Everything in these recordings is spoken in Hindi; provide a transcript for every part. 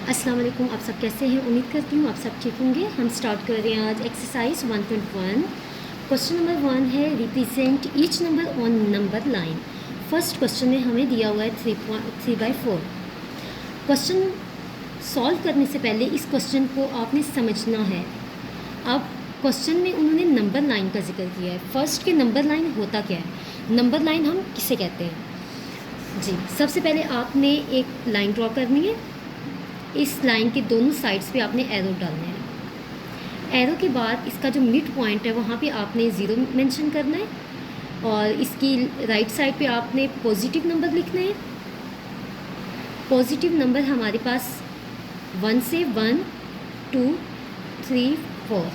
अस्सलाम वालेकुम। आप सब कैसे हैं? उम्मीद करती हूँ आप सब ठीक होंगे। हम स्टार्ट कर रहे हैं आज एक्सरसाइज 1.1। क्वेश्चन नंबर 1 है represent each number on number line. First question में हमें दिया हुआ है 3/4। क्वेश्चन सॉल्व करने से पहले इस क्वेश्चन को आपने समझना है। अब क्वेश्चन में उन्होंने नंबर लाइन का जिक्र किया है। फर्स्ट के नंबर लाइन होता क्या है? नंबर लाइन हम किसे कहते हैं जी? सबसे पहले आपने एक लाइन ड्रॉ करनी है। इस लाइन के दोनों साइड्स पे आपने एरो डालने हैं। एरो के बाद इसका जो मिड पॉइंट है वहाँ पे आपने ज़ीरो मेंशन करना है और इसकी राइट साइड पे आपने पॉजिटिव नंबर लिखना है। पॉजिटिव नंबर हमारे पास 1 से 1, 2, 3, 4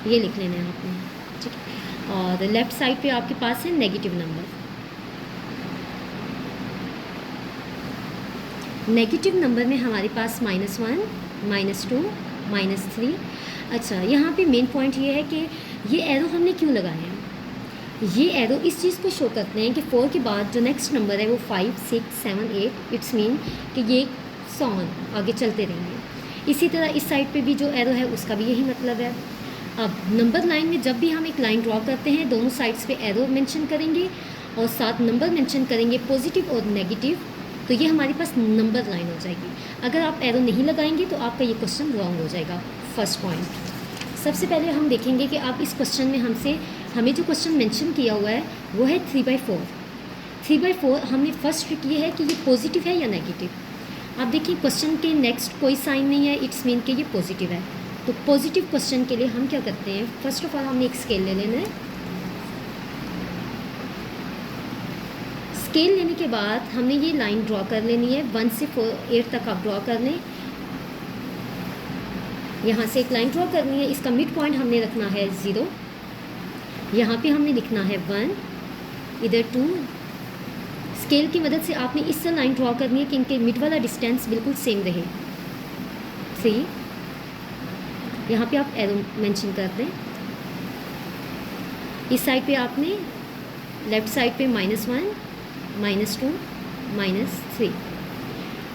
ये लिख लेना है आपने, ठीक है। और लेफ़्ट साइड पे आपके पास है नेगेटिव नंबर। नेगेटिव नंबर में हमारे पास -1, -2, -3। अच्छा, यहाँ पे मेन पॉइंट ये है कि ये एरो हमने क्यों लगाए हैं। ये एरो इस चीज़ को शो करते हैं कि 4 के बाद जो नेक्स्ट नंबर है वो 5, 6, 7, 8 इट्स मीन कि ये सॉन आगे चलते रहेंगे। इसी तरह इस साइड पे भी जो एरो है उसका भी यही मतलब है। अब नंबर लाइन में जब भी हम एक लाइन ड्रॉ करते हैं दोनों साइड्स पे एरो मेंशन करेंगे और साथ नंबर मेंशन करेंगे, पॉजिटिव और नेगेटिव, तो ये हमारे पास नंबर लाइन हो जाएगी। अगर आप एरो नहीं लगाएंगे तो आपका ये क्वेश्चन रॉन्ग हो जाएगा। First point. सबसे पहले हम देखेंगे कि आप इस क्वेश्चन में हमें जो क्वेश्चन मेंशन किया हुआ है वो है 3/4। 3/4 हमने फर्स्ट ट्रिक ये है कि ये पॉजिटिव है या नेगेटिव। आप देखिए क्वेश्चन के नेक्स्ट कोई साइन नहीं है, इट्स मीन कि ये पॉजिटिव है। तो पॉजिटिव क्वेश्चन के लिए हम क्या करते हैं, फर्स्ट ऑफ ऑल हमने एक स्केल ले लेना है। स्केल लेने के बाद हमने ये लाइन ड्रॉ कर लेनी है। 1 से 8 तक आप ड्रॉ कर लें। यहाँ से एक लाइन ड्रॉ करनी है। इसका मिड पॉइंट हमने रखना है 0। यहाँ पे हमने लिखना है 1, इधर 2। स्केल की मदद से आपने इससे लाइन ड्रॉ करनी है कि इनके मिड वाला डिस्टेंस बिल्कुल सेम रहे। 3। यहाँ पे आप एरो मेंशन कर दें। इस साइड पे आपने लेफ़्ट साइड पे -1, -2, -3।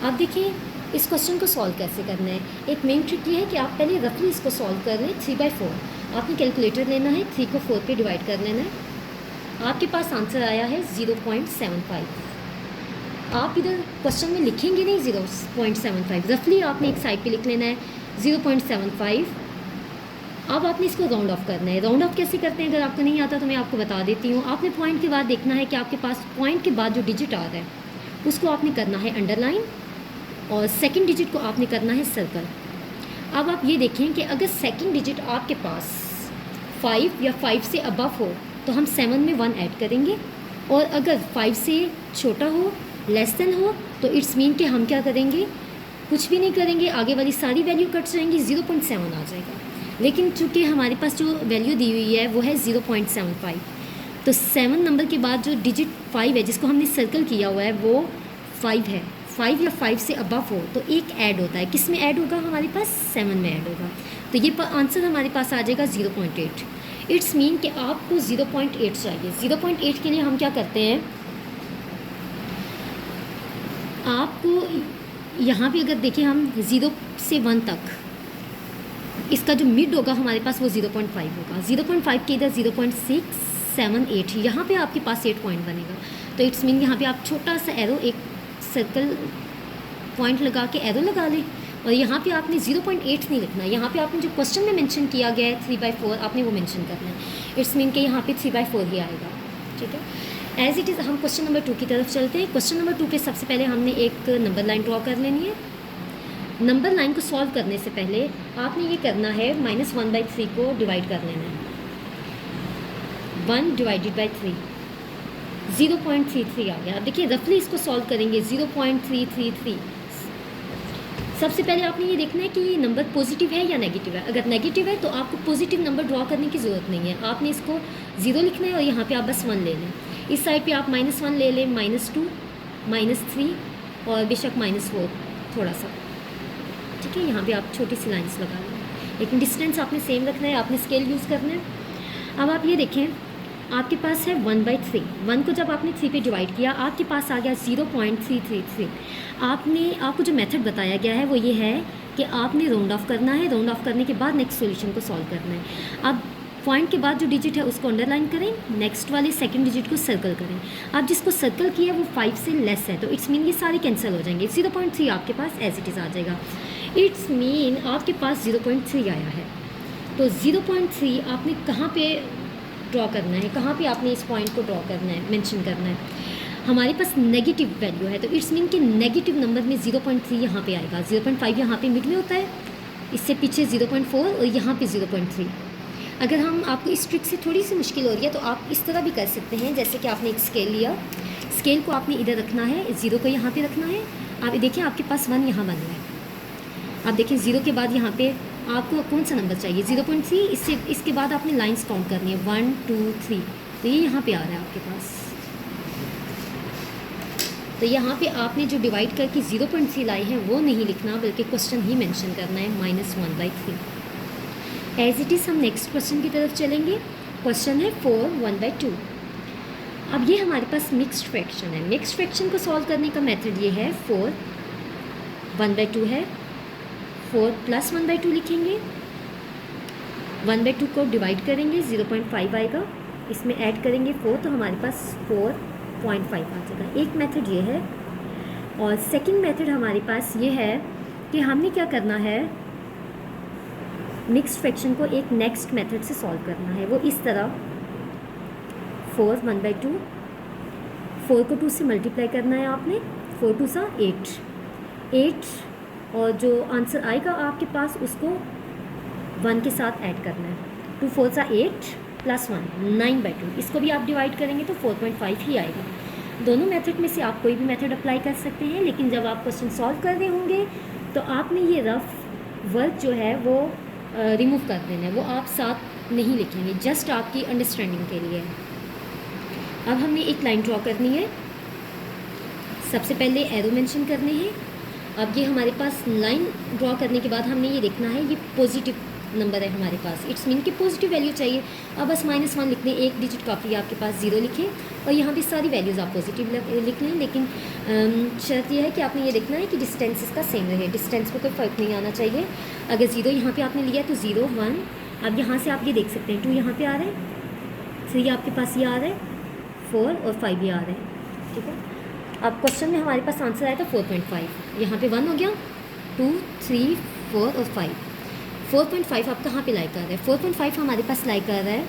अब देखिए इस क्वेश्चन को सॉल्व कैसे करना है। एक मेन ट्रिक ये है कि आप पहले रफली इसको सॉल्व कर लें। 3/4 आपने कैलकुलेटर लेना है, 3 को 4 पे डिवाइड कर लेना है। आपके पास आंसर आया है 0.75। आप इधर क्वेश्चन में लिखेंगे नहीं 0.75, रफली आपने एक साइड पे लिख लेना है 0.75। अब आपने इसको राउंड ऑफ करना है। राउंड ऑफ कैसे करते हैं अगर आपको नहीं आता तो मैं आपको बता देती हूँ। आपने पॉइंट के बाद देखना है कि आपके पास पॉइंट के बाद जो डिजिट आ रहा है उसको आपने करना है अंडरलाइन और सेकंड डिजिट को आपने करना है सर्कल। अब आप ये देखें कि अगर सेकंड डिजिट आपके पास 5 या 5 से अबव हो तो हम 7 में 1 ऐड करेंगे, और अगर 5 से छोटा हो, लेस देन हो, तो इट्स मीन कि हम क्या करेंगे, कुछ भी नहीं करेंगे, आगे वाली सारी वैल्यू कट जाएंगी, 0.7 आ जाएगा। लेकिन चूँकि हमारे पास जो वैल्यू दी हुई है वो है 0.75, तो 7 नंबर के बाद जो डिजिट 5 है जिसको हमने सर्कल किया हुआ है वो 5 है। 5 या 5 से अबव हो तो एक ऐड होता है। किस में ऐड होगा? हमारे पास 7 में ऐड होगा। तो ये आंसर हमारे पास आ जाएगा 0.8। इट्स मीन कि आपको 0.8 चाहिए। 0.8 के लिए हम क्या करते हैं, आपको यहाँ पे अगर देखें हम 0 से 1 तक इसका जो मिड होगा हमारे पास वो 0.5 होगा। 0.5 के इधर 0.6, 7, 8 यहाँ पे आपके पास 8 पॉइंट बनेगा। तो इट्स मीन यहाँ पे आप छोटा सा एरो, एक सर्कल पॉइंट लगा के एरो लगा लें, और यहाँ पे आपने 0.8 नहीं लिखना। यहाँ पे आपने जो क्वेश्चन में मेंशन किया गया है 3/4 आपने वो मेंशन करना है। इट्स मीन कि यहाँ पे 3/4 ही आएगा, ठीक है। एज इट इज़ हम क्वेश्चन नंबर 2 की तरफ चलते हैं। क्वेश्चन नंबर 2 पे सबसे पहले हमने एक नंबर लाइन ड्रॉ कर लेनी है। नंबर लाइन को सॉल्व करने से पहले आपने ये करना है -1/3 को डिवाइड कर लेना है। 1 डिवाइडेड बाई 3 0.33 आ गया। अब देखिए रफली इसको सॉल्व करेंगे 0.333। सबसे पहले आपने ये देखना है कि ये नंबर पॉजिटिव है या नेगेटिव है। अगर नेगेटिव है तो आपको पॉजिटिव नंबर ड्रॉ करने की ज़रूरत नहीं है, आपने इसको 0 लिखना है और यहाँ पे आप बस 1 ले लें। इस साइड पे आप -1 ले लें, -2, -3 और बेशक -4 थोड़ा सा, ठीक है। यहाँ पे आप छोटी सी लाइन्स लगा लें, लेकिन डिस्टेंस आपने सेम रखना है, आपने स्केल यूज़ करना है। अब आप ये देखें आपके पास है 1/3। 1 को जब आपने 3 पे डिवाइड किया आपके पास आ गया 0.333। आपको जो मेथड बताया गया है वो ये है कि आपने राउंड ऑफ करना है, राउंड ऑफ करने के बाद नेक्स्ट सॉल्यूशन को सॉल्व करना है। अब पॉइंट के बाद जो डिजिट है उसको अंडरलाइन करें, नेक्स्ट वाले सेकंड डिजिट को सर्कल करें। अब जिसको सर्कल किया वो 5 से लेस है, तो इट्स मीन ये सारे कैंसिल हो जाएंगे। 0.3 आपके पास एज इट इज़ आ जाएगा। इट्स मीन आपके पास 0.3 आया है। तो 0.3 आपने कहाँ पे ड्रॉ करना है, कहाँ पे आपने इस पॉइंट को ड्रॉ करना है, मेंशन करना है। हमारे पास नेगेटिव वैल्यू है, तो इट्स मीन कि नेगेटिव नंबर में 0.3 यहाँ पे आएगा। 0.5 यहाँ पे मिड में होता है, इससे पीछे 0.4 और यहाँ पे 0.3। अगर हम आपको इस ट्रिक से थोड़ी सी मुश्किल हो रही है तो आप इस तरह भी कर सकते हैं, जैसे कि आपने एक स्केल लिया, स्केल को आपने इधर रखना है, 0 को यहाँ पे रखना है। आप देखिए आपके पास 1 यहाँ बन रहा है। आप देखिए 0 के बाद यहाँ पे आपको कौन सा नंबर चाहिए, 0.3। इसके बाद आपने लाइंस काउंट करनी है 1 2 3, तो ये यहाँ पे आ रहा है आपके पास। तो यहाँ पे आपने जो डिवाइड करके 0.3 लाए हैं वो नहीं लिखना, बल्कि क्वेश्चन ही मेंशन करना है -1/3। एज इट इज़ हम नेक्स्ट क्वेश्चन की तरफ चलेंगे। क्वेश्चन है 4 1/2। अब ये हमारे पास मिक्स्ड फ्रैक्शन है। मिक्स्ड फ्रैक्शन को सॉल्व करने का मेथड ये है, 4 1/2 है, 4 + 1/2 लिखेंगे, 1/2 को डिवाइड करेंगे, 0.5 आएगा, इसमें ऐड करेंगे 4, तो हमारे पास 4.5 आ जाएगा। एक मेथड ये है। और सेकंड मेथड हमारे पास ये है कि हमने क्या करना है, मिक्स्ड फ्रैक्शन को एक नेक्स्ट मेथड से सॉल्व करना है। वो इस तरह 4 1/2, 4 को 2 से मल्टीप्लाई करना है आपने, 4 2 सा 8, और जो आंसर आएगा आपके पास उसको 1 के साथ ऐड करना है। 2 4 सा 8 + 1 9/2। इसको भी आप डिवाइड करेंगे तो 4.5 ही आएगा। दोनों मेथड में से आप कोई भी मेथड अप्लाई कर सकते हैं, लेकिन जब आप क्वेश्चन सॉल्व कर रहे होंगे तो आपने ये रफ वर्क जो है वो रिमूव कर देना है, वो आप साथ नहीं लिखेंगे, जस्ट आपकी अंडरस्टैंडिंग के लिए। अब हमें एक लाइन ड्रॉ करनी है। सबसे पहले एरो मेंशन करने हैं। अब ये हमारे पास लाइन ड्रॉ करने के बाद हमने ये देखना है ये पॉजिटिव नंबर है हमारे पास, इट्स मीन कि पॉजिटिव वैल्यू चाहिए। अब बस -1 लिखने, एक डिजिट काफ़ी है आपके पास, 0 लिखें और यहाँ पे सारी वैल्यूज़ आप पॉजिटिव लिख लें। लेकिन शर्त यह है कि आपने ये देखना है कि डिस्टेंस इसका सेम रहे, डिस्टेंस में कोई फ़र्क नहीं आना चाहिए। अगर 0 यहाँ पे आपने लिया तो 0 1, अब यहाँ से आप ये देख सकते हैं 2 यहाँ पे आ रहा है, 3 आपके पास ये आ रहा है, 4 और 5 ये आ रहा है, ठीक है। अब क्वेश्चन में हमारे पास आंसर आया था 4.5, यहाँ पे 1 हो गया, 2 3 4 और 5। 4.5 आप कहाँ पे लाई कर रहे हैं, 4.5 हमारे पास लाई कर रहा है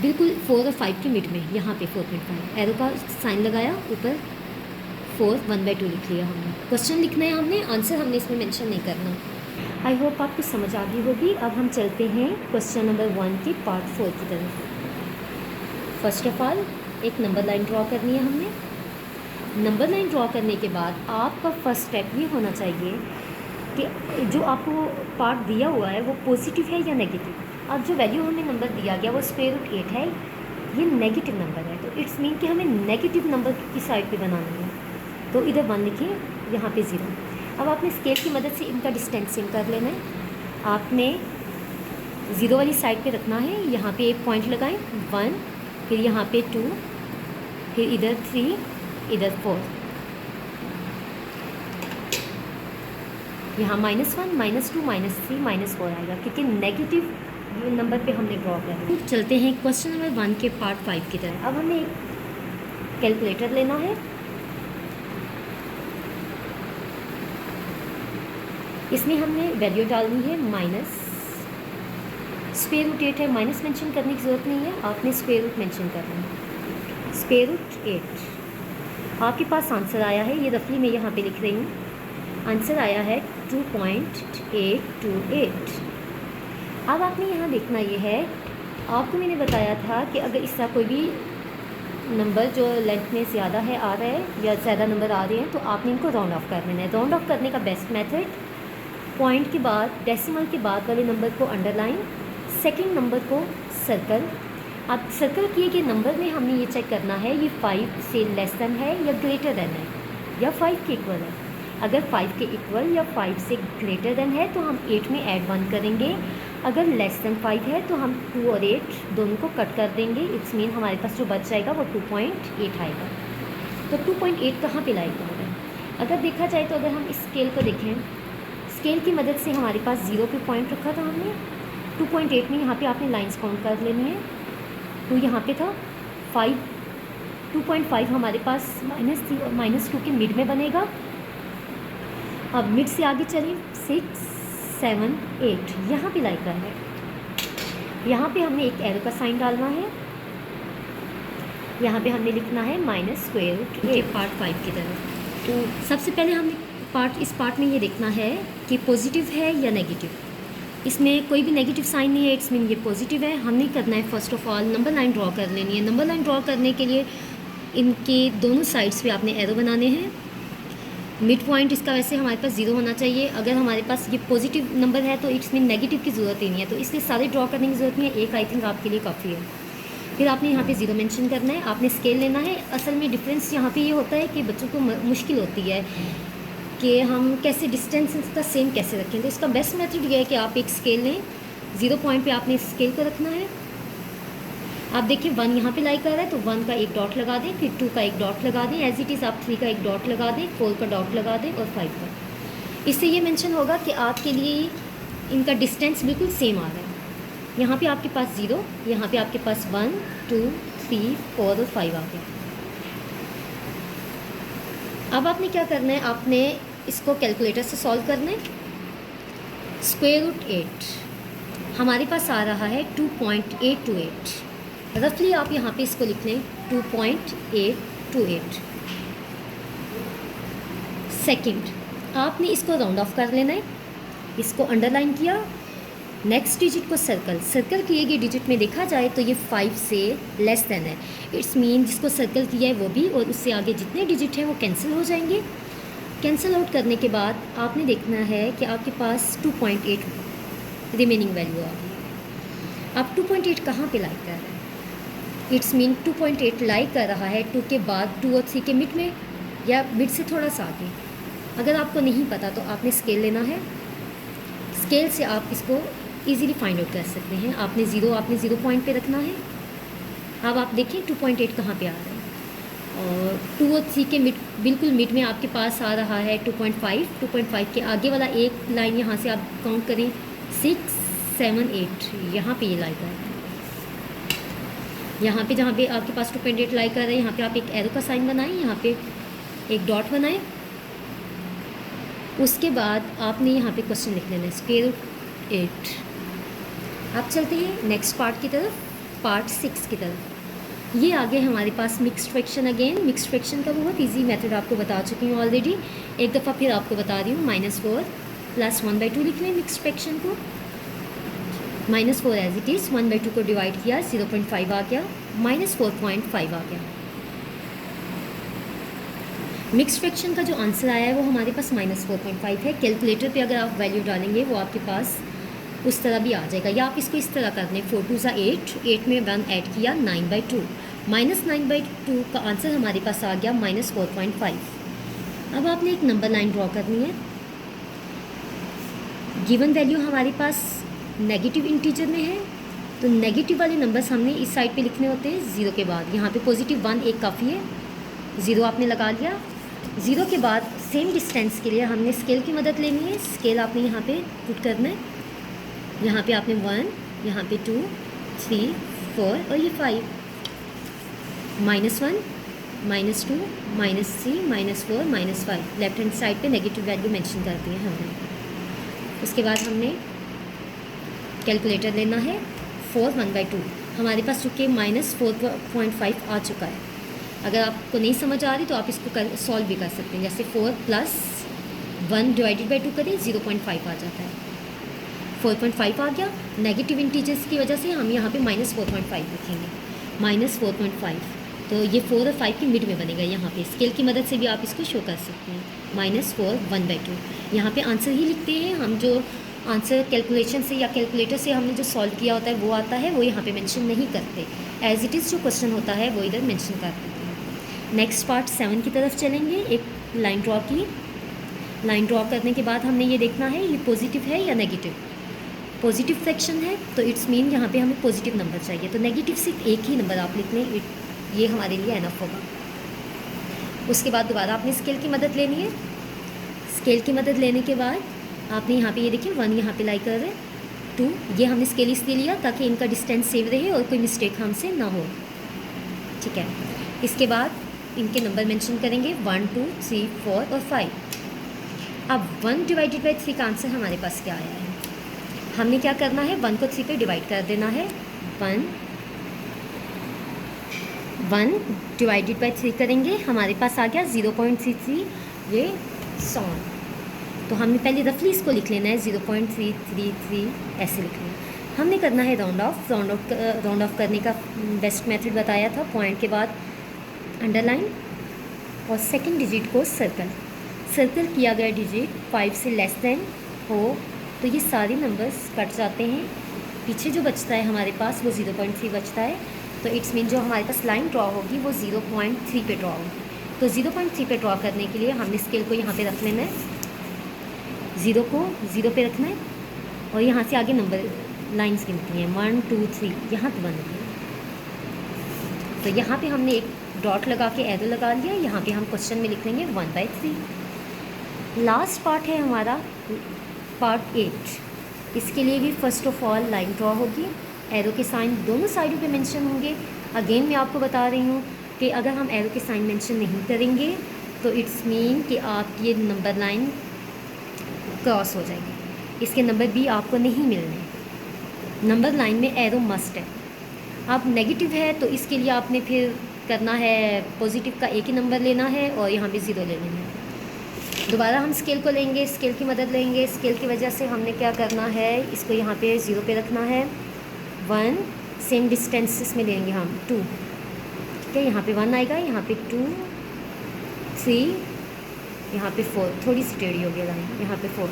बिल्कुल 4 और 5 के मिड में, यहाँ पे 4.5 एरो का साइन लगाया, ऊपर 4 1/2 लिख लिया हमने। क्वेश्चन लिखना है हमने, आंसर हमने इसमें मेंशन नहीं करना। आई होप आपको समझ आ गई होगी। अब हम चलते हैं क्वेश्चन नंबर 1 के पार्ट 4 की तरफ। फर्स्ट ऑफ ऑल एक नंबर लाइन ड्रॉ करनी है हमने। नंबर लाइन ड्रॉ करने के बाद आपका फर्स्ट स्टेप ये होना चाहिए कि जो आपको पार्ट दिया हुआ है वो पॉजिटिव है या नेगेटिव। अब जो वैल्यू हमें नंबर दिया गया वो √8 है, ये नेगेटिव नंबर है, तो इट्स मीन कि हमें नेगेटिव नंबर की साइड पे बनाना है। तो इधर 1 लिखिए, यहाँ पे 0। अब आपने स्केल की मदद से इनका डिस्टेंसिंग कर लेना है। आपने 0 वाली साइड पे रखना है, यहाँ पे एक पॉइंट लगाएं 1, फिर यहाँ पे 2, फिर इधर 3, इधर 4, यहाँ -1 -2 -3 -4 आएगा, क्योंकि नेगेटिव नंबर पे हमने ड्रॉ किया है। चलते हैं क्वेश्चन नंबर 1 के पार्ट 5 की तरफ। अब हमें एक कैलकुलेटर लेना है। इसमें हमने वैल्यू डालनी है √8 है, माइनस मेंशन करने की ज़रूरत नहीं है, आपने √8 मेंशन करना है। √8 आपके पास आंसर आया है, ये रफली मैं यहाँ पे लिख रही हूँ। आंसर आया है 2.828। अब आपने यहाँ देखना ये है, आपको मैंने बताया था कि अगर इस तरह कोई भी नंबर जो लेंथ में ज़्यादा है आ रहा है या ज़्यादा नंबर आ रहे हैं तो आपने इनको राउंड ऑफ कर देना है। राउंड ऑफ करने का बेस्ट मेथड, पॉइंट के बाद डेसिमल के बाद वाले नंबर को अंडरलाइन, सेकंड नंबर को सर्कल। अब सर्कल किए गए नंबर में हमने ये चेक करना है ये 5 से लेस देन है या ग्रेटर देन है या 5 के इक्वल है। अगर 5 के इक्वल या 5 से ग्रेटर देन है तो हम 8 में ऐड 1 करेंगे। अगर लेस देन 5 है तो हम 2 और 8 दोनों को कट कर देंगे। इट्स मीन हमारे पास जो बच जाएगा वो 2.8 आएगा। तो 2.8 कहाँ पे लाएगा होगा? अगर देखा जाए तो अगर हम इस स्केल को देखें, स्केल की मदद से हमारे पास 0 पे पॉइंट रखा था हमने। 2.8 में यहाँ पे आपने लाइंस काउंट कर लेनी है। तो यहाँ पे था 5, 2.5 हमारे पास -3 और -2 के मिड में बनेगा। अब मिड से आगे चलें, 6, 7, 8 यहाँ पे लाई कर है। यहाँ पे हमने एक एरो का साइन डालना है। यहाँ पे हमने लिखना है -√8 पार्ट 5 की तरह। तो सबसे पहले हमने इस पार्ट में ये देखना है कि पॉजिटिव है या नेगेटिव। इसमें कोई भी नेगेटिव साइन नहीं है, इट्स मीन ये पॉजिटिव है। हमने करना है first of all number line draw कर लेनी है। नंबर लाइन ड्रॉ करने के लिए इनके दोनों साइड्स पे आपने एरो बनाने हैं। मिड पॉइंट इसका वैसे हमारे पास 0 होना चाहिए। अगर हमारे पास ये पॉजिटिव नंबर है तो इट्स मीन नेगेटिव की ज़रूरत ही नहीं है, तो इसलिए सारे ड्रॉ करने की ज़रूरत नहीं है, एक आई थिंक आपके लिए काफ़ी है। फिर आपने यहाँ पे 0 मेंशन करना है, आपने स्केल लेना है। असल में डिफरेंस यहाँ पे ये होता है कि बच्चों को मुश्किल होती है कि हम कैसे डिस्टेंस इसका सेम कैसे रखें। तो इसका बेस्ट मेथड ये है कि आप एक स्केल लें, 0 पॉइंट पे आपने स्केल को रखना है। आप देखिए 1 यहाँ पे लाई कर रहा है, तो 1 का एक डॉट लगा दें, फिर 2 का एक डॉट लगा दें, एज इट इज़ आप 3 का एक डॉट लगा दें, 4 का डॉट लगा दें और 5 का। इससे ये मेंशन होगा कि आपके लिए इनका डिस्टेंस बिल्कुल सेम आ रहा है। यहाँ पे आपके पास 0, यहाँ पे आपके पास 1, 2, 3, 4 और 5 आ गया। अब आपने क्या करना है, आपने इसको कैलकुलेटर से सॉल्व करना है। √8 हमारे पास आ रहा है 2.828। रफली आप यहाँ पे इसको लिख लें 2.828। सेकंड, आपने इसको राउंड ऑफ कर लेना है। इसको अंडरलाइन किया, नेक्स्ट डिजिट को सर्कल किए गए डिजिट में देखा जाए तो ये 5 से लेस देन है। इट्स मीन जिसको सर्कल किया है वो भी और उससे आगे जितने डिजिट हैं वो कैंसिल हो जाएंगे। कैंसिल आउट करने के बाद आपने देखना है कि आपके पास 2.8 रिमेनिंग वैल्यू आ गई। अब 2.8 कहाँ पे लाई कर रहा है? इट्स मीन 2.8 लाई कर रहा है 2 के बाद 2 और 3 के मिड में या मिड से थोड़ा सा आगे। अगर आपको नहीं पता तो आपने स्केल लेना है। स्केल से आप इसको इजीली फाइंड आउट कर सकते हैं। आपने 0 पॉइंट पे रखना है। अब आप देखें 2.8 कहाँ पे आ रहा है, और 2 और 3 के बिल्कुल मिड में आपके पास आ रहा है 2.5। 2.5 के आगे वाला एक लाइन यहाँ से आप काउंट करें 6, 7, 8 यहाँ पे ये लाई कर रहा है। यहाँ पे जहाँ पे आपके पास 2.8 लाई कर रहे हैं, यहाँ पे आप एक एरो का साइन बनाएं, यहाँ पे एक डॉट बनाएं। उसके बाद आपने यहाँ पे क्वेश्चन लिख लेना है √8। आप चलते हैं नेक्स्ट पार्ट की तरफ, पार्ट 6 की तरफ। ये आगे हमारे पास mixed fraction. Again mixed fraction का बहुत इजी मेथड आपको बता चुकी हूँ ऑलरेडी, एक दफ़ा फिर आपको बता रही हूँ। -4 + 1/2 लिख लें मिक्स्ड फ्रैक्शन को। -4 एज इट इज़, 1/2 को डिवाइड किया, 0.5 आ गया, -4.5 आ गया। मिक्स्ड फ्रैक्शन का जो आंसर आया है वो हमारे पास -4.5 है। कैलकुलेटर पे अगर आप वैल्यू डालेंगे वो आपके पास उस तरह भी आ जाएगा, या आप इसको इस तरह कर दें 4 2 8, 8 में 1 ऐड किया, 9/2। -9/2 का आंसर हमारे पास आ गया -4.5। अब आपने एक नंबर लाइन ड्रॉ करनी है। गिवन वैल्यू हमारे पास नेगेटिव इंटीजर में है, तो नेगेटिव वाले नंबर्स हमने इस साइड पे लिखने होते हैं 0 के बाद। यहाँ पे +1 एक काफ़ी है, 0 आपने लगा लिया। 0 के बाद सेम डिस्टेंस के लिए हमने स्केल की मदद लेनी है। स्केल आपने यहाँ पे पुट करना है। यहाँ पे आपने 1, यहाँ पे 2, 3, 4 और ये 5। -1, -2, -3, -4, -5 लेफ्ट हैंड साइड पे नेगेटिव वैल्यू मेंशन कर दी है हमने। उसके बाद हमने कैलकुलेटर लेना है 4 1/2। हमारे पास चूँकि -4.5 आ चुका है। अगर आपको नहीं समझ आ रही तो आप इसको सॉल्व भी कर सकते हैं। जैसे 4 + 1 डिवाइडेड बाई 2 करें, 0.5 आ जाता है। 4.5 आ गया। नेगेटिव इंटीजर्स की वजह से हम यहाँ पे -4.5 लिखेंगे। -4.5 तो ये 4 और 5 की मिड में बनेगा। यहाँ पे स्केल की मदद से भी आप इसको शो कर सकते हैं। -4 1/2 यहाँ पे आंसर ही लिखते हैं हम। जो आंसर कैलकुलेशन से या कैलकुलेटर से हमने जो सॉल्व किया होता है वो आता है, वो यहाँ पे मेंशन नहीं करते। एज इट इज़ जो क्वेश्चन होता है वो इधर मेंशन कर देते हैं। नेक्स्ट पार्ट 7 की तरफ चलेंगे। एक लाइन ड्रॉ की। लाइन ड्रॉ करने के बाद हमने ये देखना है ये पॉजिटिव है या नेगेटिव। पॉजिटिव फ्रैक्शन है तो इट्स मीन यहाँ पे हमें पॉजिटिव नंबर चाहिए, तो नेगेटिव सिर्फ एक ही नंबर आप लिख लें, ये हमारे लिए एनफ होगा। उसके बाद दोबारा आपने स्केल की मदद लेनी है। स्केल की मदद लेने के बाद आपने यहाँ पे ये देखिए 1 यहाँ पे लाई कर रहे हैं, 2 ये हमने स्केल इसलिए लिया ताकि इनका डिस्टेंस सेव रहे और कोई मिस्टेक हमसे ना हो, ठीक है। इसके बाद इनके नंबर मेंशन करेंगे 1 2 3 4 और 5। अब 1 डिवाइडेड बाई 3 का आंसर हमारे पास क्या आया है? हमने क्या करना है, 1 को 3 पे डिवाइड कर देना है। 1 डिवाइडेड बाई 3 करेंगे, हमारे पास आ गया 0.33, ये 100। तो हमने पहले रफली इसको लिख लेना है 0.333 ऐसे लिख लेना। हमने करना है राउंड ऑफ। राउंड ऑफ करने का बेस्ट मेथड बताया था, पॉइंट के बाद अंडरलाइन और सेकंड डिजिट को सर्कल किया गया डिजिट 5 से लेस देन हो तो ये सारे नंबर्स कट जाते हैं। पीछे जो बचता है हमारे पास वो 0.3 बचता है। तो इट्स मीन जो हमारे पास लाइन ड्रॉ होगी वो 0.3 पे ड्रॉ होगी। तो 0.3 पे ड्रॉ करने के लिए हमने स्केल को यहाँ पे रख लेना है, 0 को 0 पे रखना है और यहाँ से आगे नंबर लाइंस गिनती हैं 1 2 3, यहाँ पे बन रही है। तो यहाँ पे हमने एक डॉट लगा के एरो लगा लिया। यहाँ पे हम क्वेश्चन में लिख लेंगे 1/3। लास्ट पार्ट है हमारा पार्ट 8। इसके लिए भी first of all line draw होगी, एरो के साइन दोनों साइडों पे मेंशन होंगे। अगेन मैं आपको बता रही हूँ कि अगर हम एरो के साइन मेंशन नहीं करेंगे तो इट्स मीन कि आप ये नंबर लाइन क्रॉस हो जाएगी, इसके नंबर भी आपको नहीं मिलने। नंबर लाइन में एरो मस्ट है। अब नेगेटिव है तो इसके लिए आपने फिर करना है पॉजिटिव का एक ही नंबर लेना है और यहाँ पे 0 ले लेना है। दोबारा हम स्केल को लेंगे, स्केल की मदद लेंगे। स्केल की वजह से हमने क्या करना है, इसको यहाँ पे 0 पे रखना है। 1 सेम डिस्टेंस इसमें लेंगे हम 2, ठीक है। यहाँ पे 1 आएगा, यहाँ पे 2 3, यहाँ पे 4, थोड़ी सी टेढ़ी हो गई लाइन, यहाँ पे 4।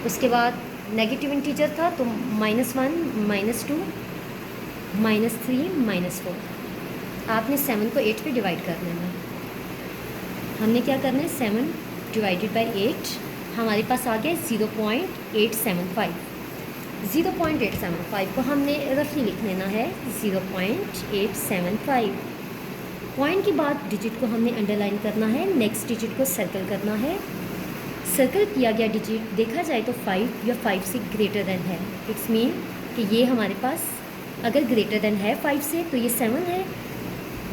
उसके बाद नेगेटिव इंटीजर था तो -1 -2 -3 -4। आपने 7 को 8 पे डिवाइड कर लेना है। हमने क्या करना है, 7 डिवाइडेड बाई 8, हमारे पास आ गया 0.875। 0.875 को हमने रफली लिख लेना है 0.875। पॉइंट के बाद डिजिट को हमने अंडरलाइन करना है, नेक्स्ट डिजिट को सर्कल करना है। सर्कल किया गया डिजिट देखा जाए तो 5 या 5 से ग्रेटर देन है। इट्स मीन कि ये हमारे पास अगर ग्रेटर देन है 5 से तो ये 7 है।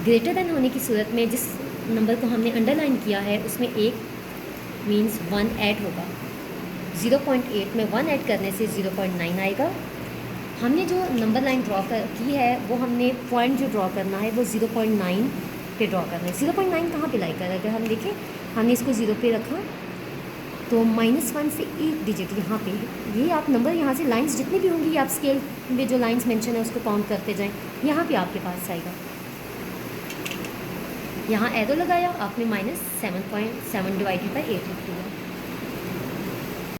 ग्रेटर देन होने की सूरत में जिस नंबर को हमने अंडरलाइन किया है उसमें एक मीन्स 1 ऐड होगा। 0.8 में 1 ऐड करने से 0.9 आएगा। हमने जो नंबर लाइन ड्रॉ की है वो हमने पॉइंट जो ड्रॉ करना है वो 0.9 पे ड्रॉ करना है। 0.9 कहाँ पे लाई कर, अगर हम देखें हमने इसको 0 पे रखा तो -1 से एक डिजिट यहाँ पे, ये आप नंबर यहाँ से लाइंस जितनी भी होंगी आप स्केल में जो लाइंस मेंशन है उसको काउंट करते जाएं, यहाँ पे आपके पास आएगा। यहाँ एरो लगाया आपने -7.7 डिवाइडेड बाई 8 लिख दिया।